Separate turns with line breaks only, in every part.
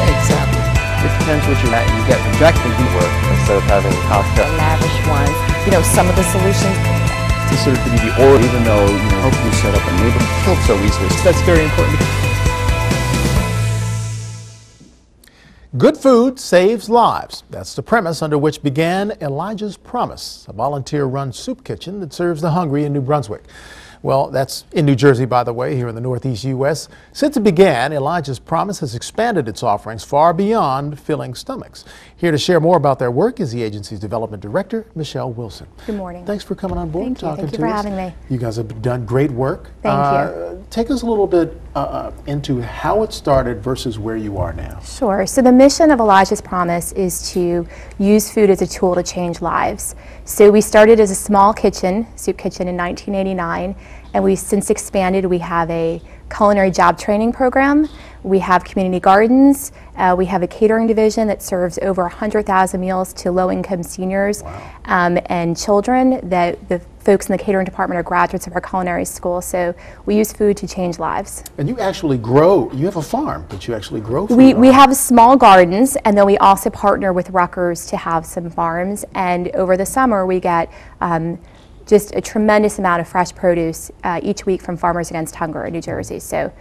Exactly. It depends what you're at, and you get rejected work instead of having a cocktail.
Lavish ones. You know, some of the solutions
Considered to be the oral, even though, you know, you set up a neighborhood killed so easily. So that's very important.
Good food saves lives. That's the premise under which began Elijah's Promise, a volunteer-run soup kitchen that serves the hungry in New Brunswick. Well, that's in New Jersey, by the way, here in the Northeast U.S. Since it began, Elijah's Promise has expanded its offerings far beyond filling stomachs. Here to share more about their work is the agency's development director, Michellle Wilson.
Good morning.
Thanks for coming on board.
Thank you. Thank you for having me.
You guys have done great work.
Thank you.
Take us a little bit into how it started versus where you are now.
Sure. So the mission of Elijah's Promise is to use food as a tool to change lives. So we started as a small kitchen, soup kitchen, in 1989, and we've since expanded. We have a culinary job training program. We have community gardens. We have a catering division that serves over 100,000 meals to low-income seniors.
Wow.
And children. The folks in the catering department are graduates of our culinary school, so we use food to change lives.
And you actually grow, you have a farm, but you actually grow food.
We have small gardens, and then we also partner with Rutgers to have some farms, and over the summer we get just a tremendous amount of fresh produce each week from Farmers Against Hunger in New Jersey. So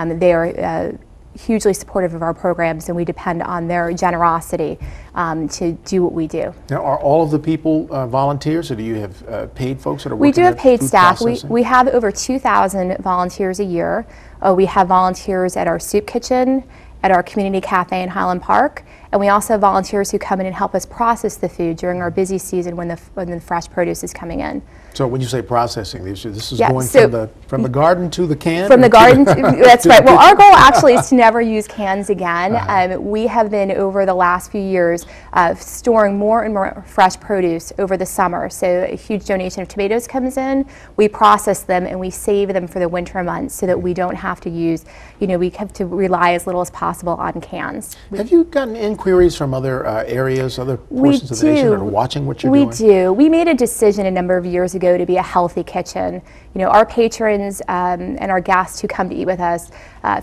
they are hugely supportive of our programs, and we depend on their generosity to do what we do.
Now, are all of the people volunteers, or do you have paid folks that are working?
We do have paid
food
staff.
processing?
We have over 2,000 volunteers a year. We have volunteers at our soup kitchen, at our community cafe in Highland Park, and we also have volunteers who come in and help us process the food during our busy season when the fresh produce is coming in.
So when you say processing, this is
Yeah,
going
so
from the garden to the can?
From the garden, that's right. Well, our goal actually is to never use cans again. We have been, over the last few years, storing more and more fresh produce over the summer. So a huge donation of tomatoes comes in, we process them, and we save them for the winter months so that we don't have to use, we have to rely as little as possible on cans.
Have you gotten inquiries from other areas, other portions of the nation that are watching what you're doing?
We do. We made a decision a number of years ago to be a healthy kitchen. Our patrons and our guests who come to eat with us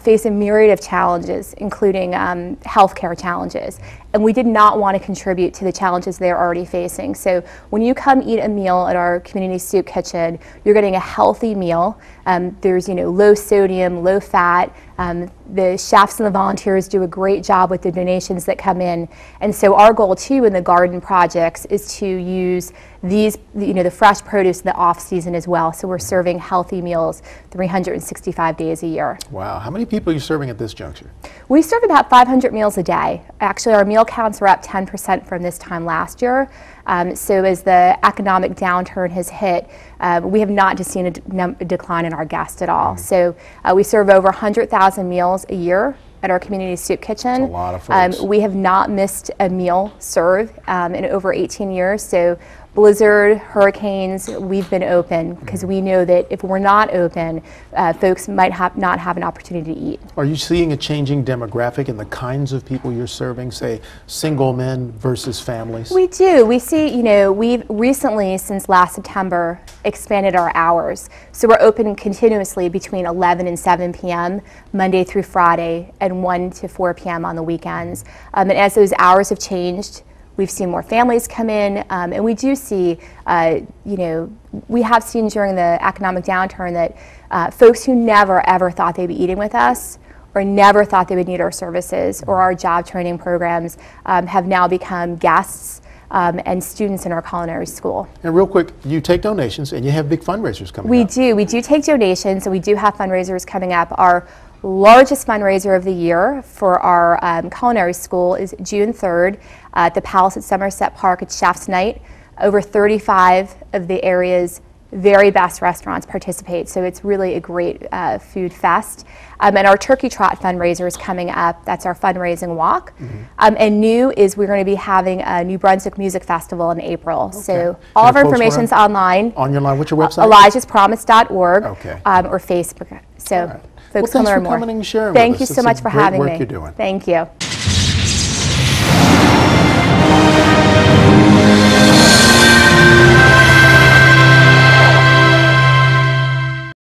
face a myriad of challenges, including healthcare challenges. And we did not want to contribute to the challenges they're already facing. So when you come eat a meal at our community soup kitchen, you're getting a healthy meal. There's low sodium, low fat. The chefs and the volunteers do a great job with the donations that come in. And so our goal too in the garden projects is to use these, the fresh produce in the off season as well. So we're serving healthy meals 365 days a year.
Wow. How many people are you serving at this juncture?
We serve about 500 meals a day. Actually, our meal counts are up 10% from this time last year. So as the economic downturn has hit, we have not just seen a decline in our guests at all. So we serve over 100,000 meals a year at our community soup kitchen.
That's a lot of folks.
We have not missed a meal served in over 18 years. So blizzard, hurricanes, we've been open because we know that if we're not open, folks might not have an opportunity to eat.
Are you seeing a changing demographic in the kinds of people you're serving, say single men versus families?
We do. We see, we've recently, since last September, expanded our hours. So we're open continuously between 11 and 7 p.m. Monday through Friday, and 1 to 4 p.m. on the weekends. And as those hours have changed, we've seen more families come in, and we do see, we have seen during the economic downturn that folks who never ever thought they'd be eating with us or never thought they would need our services or our job training programs have now become guests and students in our culinary school.
And real quick, you take donations and you have big fundraisers coming up.
We do take donations, and we do have fundraisers coming up. Our largest fundraiser of the year for our culinary school is June 3rd at the Palace at Somerset Park. It's Chef's Night. Over 35 of the area's very best restaurants participate, so it's really a great food fest. And our Turkey Trot fundraiser is coming up. That's our fundraising walk. And new is we're going to be having a New Brunswick Music Festival in April. Okay. So all of our information's online.
On your line, what's your website?
ElijahsPromise.org or Facebook. So folks can learn more.
Thanks for coming and sharing
Thank
with us.
you so much for having me.
Great work you're doing.
Thank you.